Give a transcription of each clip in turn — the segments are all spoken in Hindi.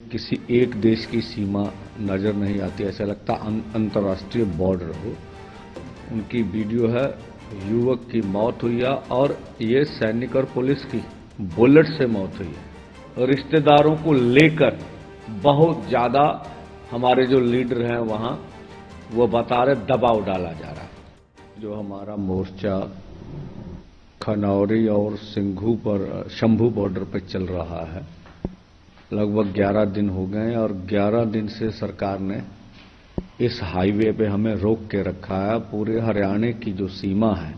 किसी एक देश की सीमा नजर नहीं आती, ऐसा लगता अंतर्राष्ट्रीय बॉर्डर हो। उनकी वीडियो है, युवक की मौत हुई है और ये सैनिक और पुलिस की बुलेट से मौत हुई है। रिश्तेदारों को लेकर बहुत ज्यादा हमारे जो लीडर हैं वहां वो बता रहे दबाव डाला जा रहा है। जो हमारा मोर्चा खनौरी और सिंघू पर शंभू बॉर्डर पर चल रहा है, लगभग 11 दिन हो गए और 11 दिन से सरकार ने इस हाईवे पे हमें रोक के रखा है। पूरे हरियाणा की जो सीमा है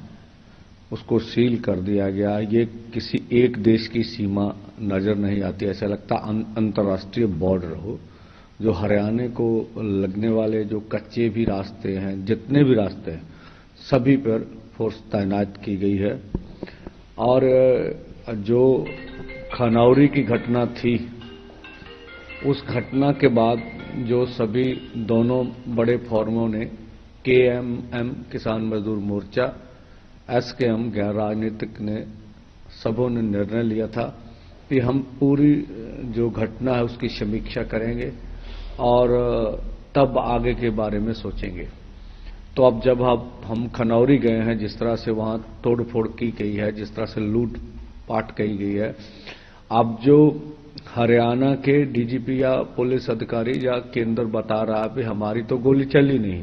उसको सील कर दिया गया। ये किसी एक देश की सीमा नजर नहीं आती, ऐसा लगता अंतर्राष्ट्रीय बॉर्डर हो। जो हरियाणा को लगने वाले जो कच्चे भी रास्ते हैं, जितने भी रास्ते हैं, सभी पर फोर्स तैनात की गई है। और जो खनौरी की घटना थी, उस घटना के बाद जो सभी दोनों बड़े फोरमों ने KMM किसान मजदूर मोर्चा, SKM गैर राजनीतिक ने सबों ने निर्णय लिया था कि हम पूरी जो घटना है उसकी समीक्षा करेंगे और तब आगे के बारे में सोचेंगे। तो अब जब हम खनौरी गए हैं, जिस तरह से वहां तोड़फोड़ की गई है, जिस तरह से लूट पाट की गई है, अब जो हरियाणा के DGP या पुलिस अधिकारी या केंद्र बता रहा है कि हमारी तो गोली चली नहीं,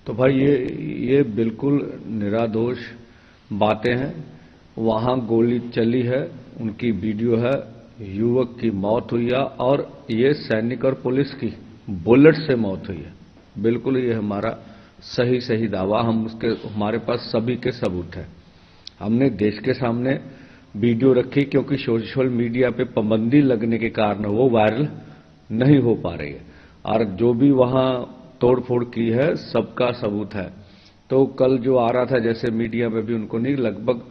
तो भाई ये बिल्कुल निरादोष बातें हैं। वहां गोली चली है, उनकी वीडियो है, युवक की मौत हुई है और ये सैनिक और पुलिस की बुलेट से मौत हुई है। बिल्कुल ये हमारा सही दावा, हमारे पास सभी के सबूत हैं। हमने देश के सामने वीडियो रखी क्योंकि सोशल मीडिया पे पाबंदी लगने के कारण वो वायरल नहीं हो पा रही है और जो भी वहां तोड़फोड़ की है सबका सबूत है। तो कल जो आ रहा था, जैसे मीडिया में भी उनको नहीं, लगभग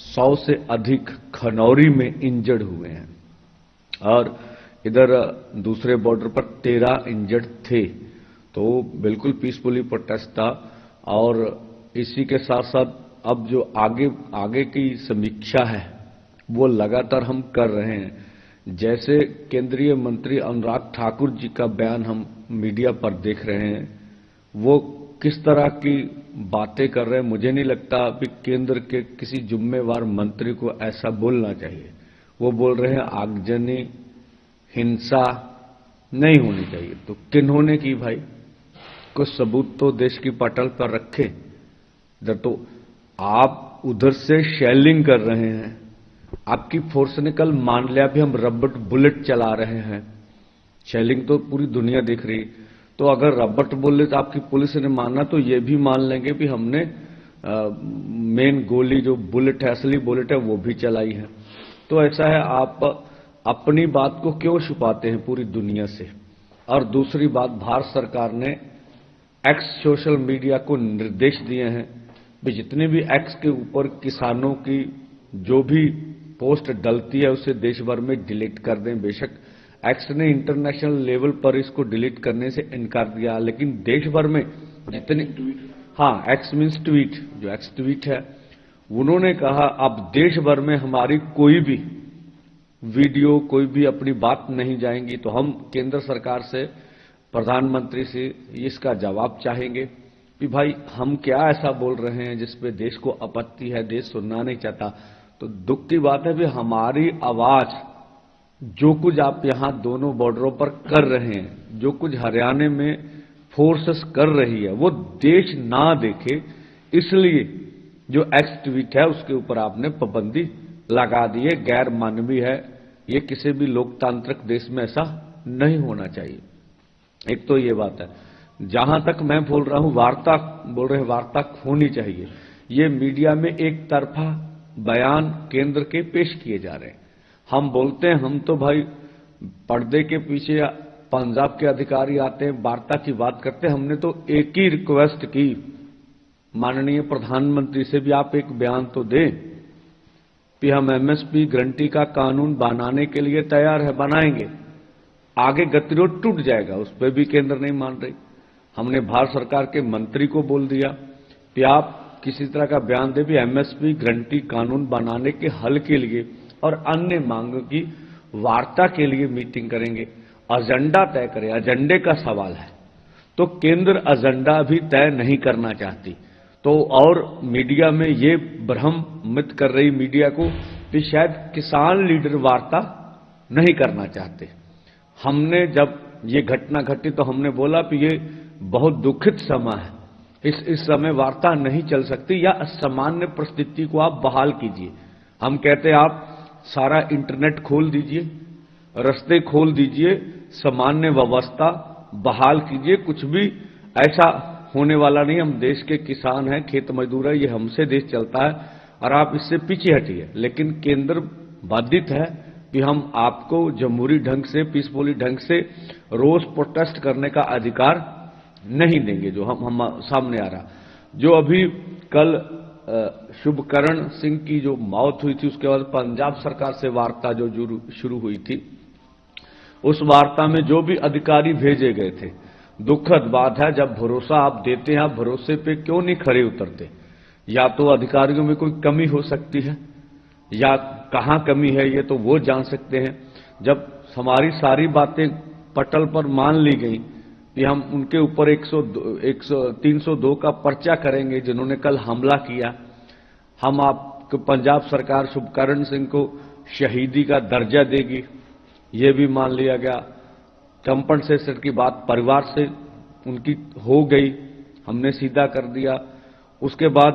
100 से अधिक खनौरी में इंजर्ड हुए हैं और इधर दूसरे बॉर्डर पर 13 इंजर्ड थे। तो बिल्कुल पीसफुली प्रोटेस्ट था। और इसी के साथ साथ अब जो आगे की समीक्षा है वो लगातार हम कर रहे हैं। जैसे केंद्रीय मंत्री अनुराग ठाकुर जी का बयान हम मीडिया पर देख रहे हैं, वो किस तरह की बातें कर रहे हैं। मुझे नहीं लगता कि केंद्र के किसी जिम्मेवार मंत्री को ऐसा बोलना चाहिए। वो बोल रहे हैं आगजनी, हिंसा नहीं होनी चाहिए। तो किन्होंने की भाई? कुछ सबूत तो देश की पटल पर रखे। इधर तो आप उधर से शेलिंग कर रहे हैं, आपकी फोर्स ने कल मान लिया भी हम रबट बुलेट चला रहे हैं। शेलिंग तो पूरी दुनिया देख रही। तो अगर रबट बुलेट आपकी पुलिस ने माना तो ये भी मान लेंगे कि हमने मेन गोली जो बुलेट है, असली बुलेट है, वो भी चलाई है। तो ऐसा है, आप अपनी बात को क्यों छुपाते हैं पूरी दुनिया से? और दूसरी बात, भारत सरकार ने एक्स सोशल मीडिया को निर्देश दिए हैं कि जितने भी एक्स के ऊपर किसानों की जो भी पोस्ट डलती है उसे देश भर में डिलीट कर दें। बेशक एक्स ने इंटरनेशनल लेवल पर इसको डिलीट करने से इनकार दिया, लेकिन देश भर में जितने एक्स मीन्स ट्वीट, जो एक्स ट्वीट है, उन्होंने कहा अब देश भर में हमारी कोई भी वीडियो, कोई भी अपनी बात नहीं जाएंगी। तो हम केंद्र सरकार से, प्रधानमंत्री से इसका जवाब चाहेंगे कि भाई हम क्या ऐसा बोल रहे हैं जिसपे देश को आपत्ति है, देश सुनना नहीं चाहता। तो दुख की बात है भी हमारी आवाज, जो कुछ आप यहां दोनों बॉर्डरों पर कर रहे हैं, जो कुछ हरियाणा में फोर्सेस कर रही है, वो देश ना देखे, इसलिए जो एक्स ट्वीट है उसके ऊपर आपने पाबंदी लगा दी है। गैर मानवीय है। ये किसी भी लोकतांत्रिक देश में ऐसा नहीं होना चाहिए। एक तो ये बात है। जहां तक मैं बोल रहा हूं, वार्ता होनी चाहिए। ये मीडिया में एक तरफा बयान केंद्र के पेश किए जा रहे हैं। हम बोलते हैं, हम तो भाई पर्दे के पीछे पंजाब के अधिकारी आते हैं, वार्ता की बात करते हैं। हमने तो एक ही रिक्वेस्ट की माननीय प्रधानमंत्री से भी, आप एक बयान तो दें कि हम MSP गारंटी का कानून बनाने के लिए तैयार है, बनाएंगे। आगे गतिरोध टूट जाएगा, उस पर भी केंद्र नहीं मान रही। हमने भारत सरकार के मंत्री को बोल दिया कि आप किसी तरह का बयान दे भी MSP गारंटी कानून बनाने के हल के लिए और अन्य मांगों की वार्ता के लिए मीटिंग करेंगे। एजेंडा तय करे, एजेंडे का सवाल है। तो केंद्र एजेंडा भी तय नहीं करना चाहती। तो और मीडिया में ये भ्रमित कर रही मीडिया को कि शायद किसान लीडर वार्ता नहीं करना चाहते। हमने जब ये घटना घटी तो हमने बोला कि ये बहुत दुखित समय है, इस समय वार्ता नहीं चल सकती, या सामान्य परिस्थिति को आप बहाल कीजिए। हम कहते हैं आप सारा इंटरनेट खोल दीजिए, रास्ते खोल दीजिए, सामान्य व्यवस्था बहाल कीजिए, कुछ भी ऐसा होने वाला नहीं। हम देश के किसान हैं, खेत मजदूर है, ये हमसे देश चलता है और आप इससे पीछे हटिए। लेकिन केंद्र बाधित है कि हम आपको जमहूरी ढंग से, पीसफुली ढंग से रोज प्रोटेस्ट करने का अधिकार नहीं देंगे, जो हम सामने आ रहा। जो अभी कल शुभकरण सिंह की जो मौत हुई थी, उसके बाद पंजाब सरकार से वार्ता जो शुरू हुई थी, उस वार्ता में जो भी अधिकारी भेजे गए थे, दुखद बात है जब भरोसा आप देते हैं, आप भरोसे पे क्यों नहीं खरे उतरते। या तो अधिकारियों में कोई कमी हो सकती है, या कहां कमी है ये तो वो जान सकते हैं। जब हमारी सारी बातें पटल पर मान ली गई कि हम उनके ऊपर 302 का पर्चा करेंगे जिन्होंने कल हमला किया, हम आपको पंजाब सरकार शुभकरण सिंह को शहीदी का दर्जा देगी, ये भी मान लिया गया। कंपनसेशन की बात परिवार से उनकी हो गई, हमने सीधा कर दिया। उसके बाद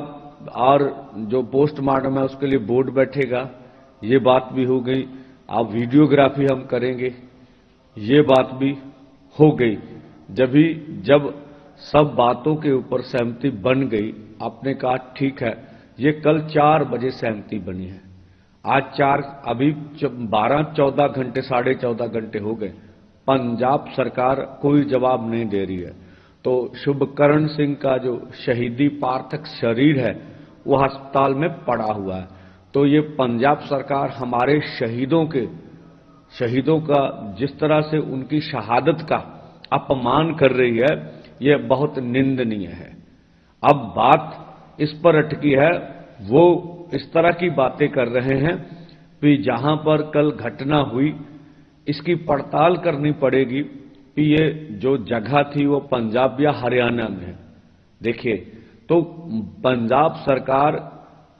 और जो पोस्टमार्टम है उसके लिए बोर्ड बैठेगा, ये बात भी हो गई। अब वीडियोग्राफी हम करेंगे, ये बात भी हो गई। जब सब बातों के ऊपर सहमति बन गई, आपने कहा ठीक है, ये कल 4 बजे सहमति बनी है। आज अभी 12-14 घंटे, 14.5 घंटे हो गए, पंजाब सरकार कोई जवाब नहीं दे रही है। तो शुभकरण सिंह का जो शहीदी पार्थक शरीर है वो अस्पताल में पड़ा हुआ है। तो ये पंजाब सरकार हमारे शहीदों का जिस तरह से उनकी शहादत का अपमान कर रही है, यह बहुत निंदनीय है। अब बात इस पर अटकी है, वो इस तरह की बातें कर रहे हैं कि जहां पर कल घटना हुई इसकी पड़ताल करनी पड़ेगी कि ये जो जगह थी वो पंजाब या हरियाणा में है। देखिए, तो पंजाब सरकार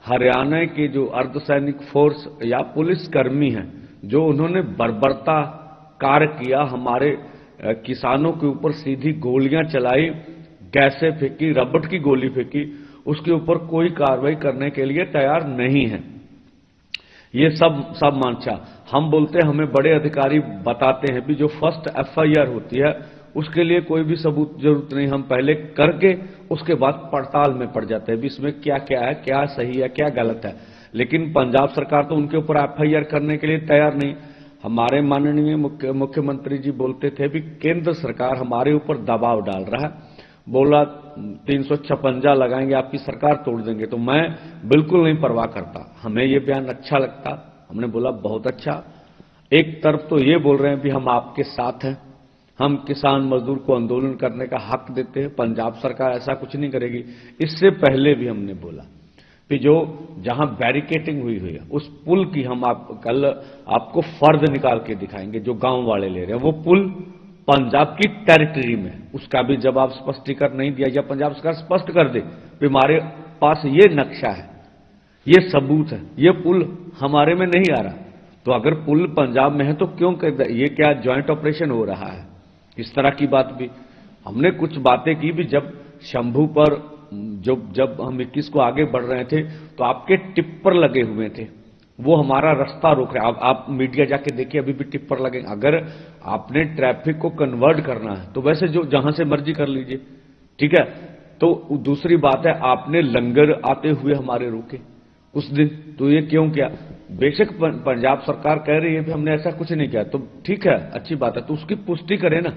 हरियाणा के जो अर्धसैनिक फोर्स या पुलिसकर्मी हैं, जो उन्होंने बर्बरता कार्य किया, हमारे किसानों के ऊपर सीधी गोलियां चलाई, गैसें फेंकी, रबड़ की गोली फेंकी, उसके ऊपर कोई कार्रवाई करने के लिए तैयार नहीं है। ये सब मानचा हम बोलते हैं, हमें बड़े अधिकारी बताते हैं भी जो फर्स्ट एफआईआर होती है उसके लिए कोई भी सबूत जरूरत नहीं, हम पहले करके उसके बाद पड़ताल में पड़ जाते हैं भी इसमें क्या क्या है, क्या सही है, क्या गलत है। लेकिन पंजाब सरकार तो उनके ऊपर एफआईआर करने के लिए तैयार नहीं। हमारे माननीय मुख्यमंत्री जी बोलते थे भी केंद्र सरकार हमारे ऊपर दबाव डाल रहा है, बोला 356 लगाएंगे, आपकी सरकार तोड़ देंगे। तो मैं बिल्कुल नहीं परवाह करता, हमें ये बयान अच्छा लगता, हमने बोला बहुत अच्छा। एक तरफ तो ये बोल रहे हैं भी हम आपके साथ हैं, हम किसान मजदूर को आंदोलन करने का हक देते हैं, पंजाब सरकार ऐसा कुछ नहीं करेगी। इससे पहले भी हमने बोला कि जो जहां बैरिकेटिंग हुई है उस पुल की हम कल आपको फर्द निकाल के दिखाएंगे, जो गांव वाले ले रहे हैं, वो पुल पंजाब की टेरिटरी में, उसका भी जवाब स्पष्टीकरण नहीं दिया। या पंजाब सरकार स्पष्ट कर दे कि हमारे पास ये नक्शा है, ये सबूत है, ये पुल हमारे में नहीं आ रहा। तो अगर पुल पंजाब में है तो क्यों ये क्या ज्वाइंट ऑपरेशन हो रहा है, इस तरह की बात भी हमने कुछ बातें की भी। जब शंभू पर जब हम 21 को आगे बढ़ रहे थे तो आपके टिप्पर लगे हुए थे, वो हमारा रास्ता रोक रहे हैं। आप मीडिया जाके देखिए, अभी भी टिप्पर लगे। अगर आपने ट्रैफिक को कन्वर्ट करना है तो वैसे जो जहां से मर्जी कर लीजिए, ठीक है। तो दूसरी बात है, आपने लंगर आते हुए हमारे रोके उस दिन, तो ये क्यों किया? बेशक पंजाब सरकार कह रही है कि हमने ऐसा कुछ नहीं किया, तो ठीक है, अच्छी बात है, तो उसकी पुष्टि करें ना,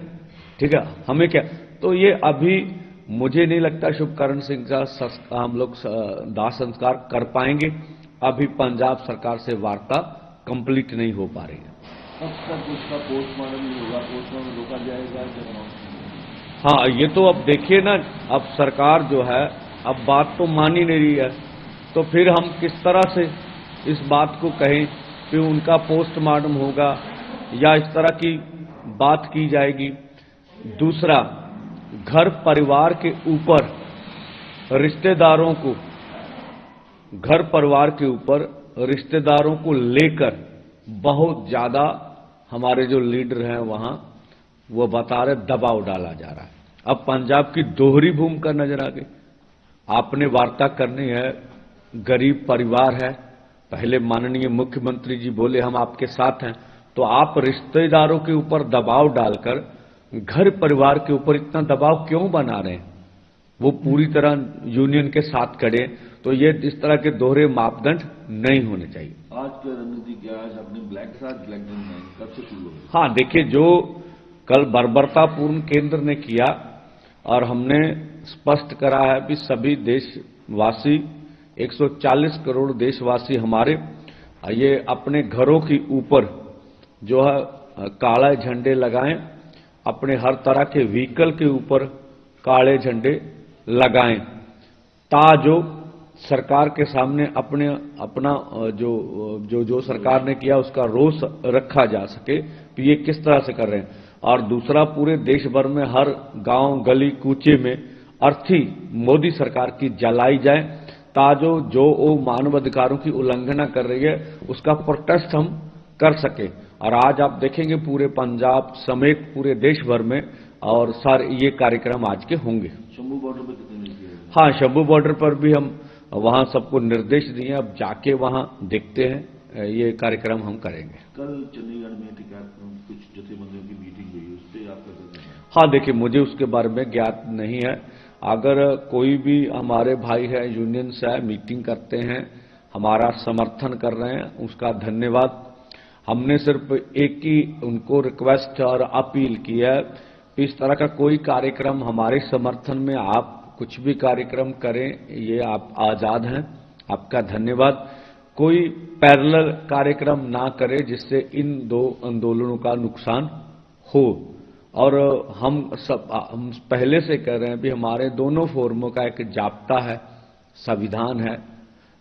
ठीक है, हमें क्या। तो ये अभी मुझे नहीं लगता शुभकरण सिंह का हम लोग दाह संस्कार कर पाएंगे। अभी पंजाब सरकार से वार्ता कंप्लीट नहीं हो पा रही है। अब तक उसका पोस्टमार्टम नहीं होगा, पोस्टमार्टम रोका जाएगा। हाँ, ये तो अब देखिए ना, अब सरकार जो है अब बात तो मान ही नहीं रही है, तो फिर हम किस तरह से इस बात को कहें कि उनका पोस्टमार्टम होगा या इस तरह की बात की जाएगी। दूसरा, घर परिवार के ऊपर रिश्तेदारों को लेकर बहुत ज्यादा हमारे जो लीडर हैं वहां वो बता रहे दबाव डाला जा रहा है। अब पंजाब की दोहरी भूमिका नजर आ गई। आपने वार्ता करनी है, गरीब परिवार है, पहले माननीय मुख्यमंत्री जी बोले हम आपके साथ हैं, तो आप रिश्तेदारों के ऊपर दबाव डालकर घर परिवार के ऊपर इतना दबाव क्यों बना रहे हैं? वो पूरी तरह यूनियन के साथ खड़े, तो ये इस तरह के दोहरे मापदंड नहीं होने चाहिए। आज की रणनीति क्या है? अपने ब्लैक के साथ ब्लैक कब से शुरू होगी? हाँ, देखिए, जो कल बर्बरतापूर्ण केंद्र ने किया और हमने स्पष्ट करा है कि सभी देशवासी 140 करोड़ देशवासी हमारे ये अपने घरों के ऊपर जो है काले झंडे लगाएं, अपने हर तरह के व्हीकल के ऊपर काले झंडे लगाएं, जो सरकार के सामने अपना जो सरकार ने किया उसका रोष रखा जा सके कि ये किस तरह से कर रहे हैं। और दूसरा, पूरे देश भर में हर गांव गली कूचे में अर्थी मोदी सरकार की जलाई जाए, जो मानव अधिकारों की उल्लंघना कर रही है उसका प्रोटेस्ट हम कर सके। और आज आप देखेंगे पूरे पंजाब समेत पूरे देश भर में और सारे ये कार्यक्रम आज के होंगे। शंभू बॉर्डर पर कितने? हाँ, शंभू बॉर्डर पर भी हम वहां सबको निर्देश दिए, अब जाके वहां देखते हैं, ये कार्यक्रम हम करेंगे। कल चंडीगढ़ में कुछ जथेबंदियों की मीटिंग हुई, उस पर आपका क्या कहना है? हाँ, देखिए, मुझे उसके बारे में ज्ञात नहीं है। अगर कोई भी हमारे भाई है, यूनियन से है, मीटिंग करते हैं, हमारा समर्थन कर रहे हैं, उसका धन्यवाद। हमने सिर्फ एक ही उनको रिक्वेस्ट और अपील की है, इस तरह का कोई कार्यक्रम हमारे समर्थन में, आप कुछ भी कार्यक्रम करें, ये आप आजाद हैं, आपका धन्यवाद। कोई पैरेलल कार्यक्रम ना करें जिससे इन दो आंदोलनों का नुकसान हो। और हम पहले से कह रहे हैं कि हमारे दोनों फोरमों का एक जाब्ता है, संविधान है,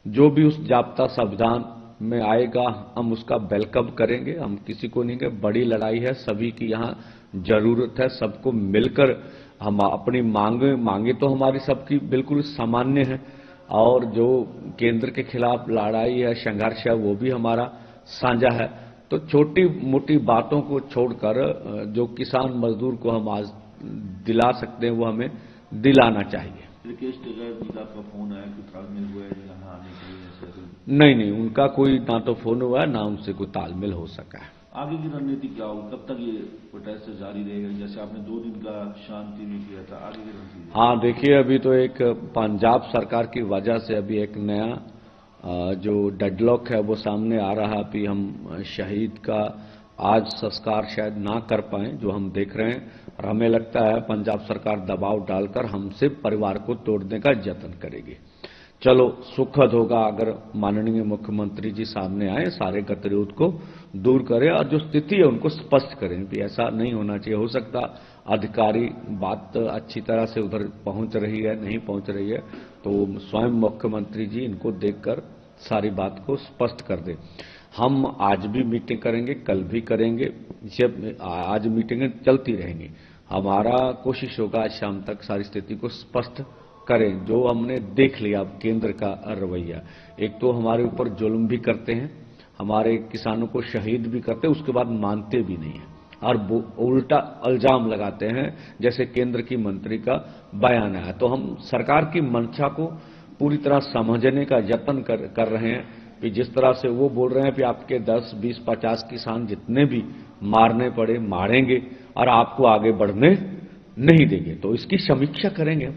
जो भी उस जाब्ता संविधान में आएगा हम उसका वेलकम करेंगे। हम किसी को नहीं कहें, बड़ी लड़ाई है, सभी की यहाँ जरूरत है, सबको मिलकर हम अपनी मांगे तो हमारी सबकी बिल्कुल सामान्य है, और जो केंद्र के खिलाफ लड़ाई है, संघर्ष है, वो भी हमारा साझा है। तो छोटी मोटी बातों को छोड़कर जो किसान मजदूर को हम आज दिला सकते हैं वो हमें दिलाना चाहिए। रिकेश टिकैत जी का आपका फोन आया कि तालमेल हुआ है यहाँ आने के लिए? नहीं, उनका कोई ना तो फोन हुआ है, ना उनसे कोई तालमेल हो सका है। आगे की रणनीति क्या होगी? कब तक ये प्रोटेस्ट जारी रहेगा? जैसे आपने 2 दिन का शांति भी किया था, आगे की रणनीति? हाँ, देखिए, अभी तो एक पंजाब सरकार की वजह से अभी एक नया जो डेडलॉक है वो सामने आ रहा है कि हम शहीद का आज संस्कार शायद ना कर पाए, जो हम देख रहे हैं। और हमें लगता है पंजाब सरकार दबाव डालकर हमसे परिवार को तोड़ने का यत्न करेगी। चलो, सुखद होगा अगर माननीय मुख्यमंत्री जी सामने आए, सारे गतिरोध को दूर करें और जो स्थिति है उनको स्पष्ट करें कि ऐसा नहीं होना चाहिए। हो सकता अधिकारी बात अच्छी तरह से उधर पहुंच रही है, नहीं पहुंच रही है, तो स्वयं मुख्यमंत्री जी इनको देखकर सारी बात को स्पष्ट कर दें। हम आज भी मीटिंग करेंगे, कल भी करेंगे, आज मीटिंगें चलती रहेंगी। हमारा कोशिश होगा आज शाम तक सारी स्थिति को स्पष्ट करें। जो हमने देख लिया अब केंद्र का रवैया, एक तो हमारे ऊपर जुल्म भी करते हैं, हमारे किसानों को शहीद भी करते हैं, उसके बाद मानते भी नहीं है और उल्टा इल्जाम लगाते हैं, जैसे केंद्र की मंत्री का बयान है। तो हम सरकार की मंशा को पूरी तरह समझने का यत्न कर रहे हैं कि जिस तरह से वो बोल रहे हैं कि आपके 10, 20, 50 किसान जितने भी मारने पड़े मारेंगे और आपको आगे बढ़ने नहीं देंगे, तो इसकी समीक्षा करेंगे।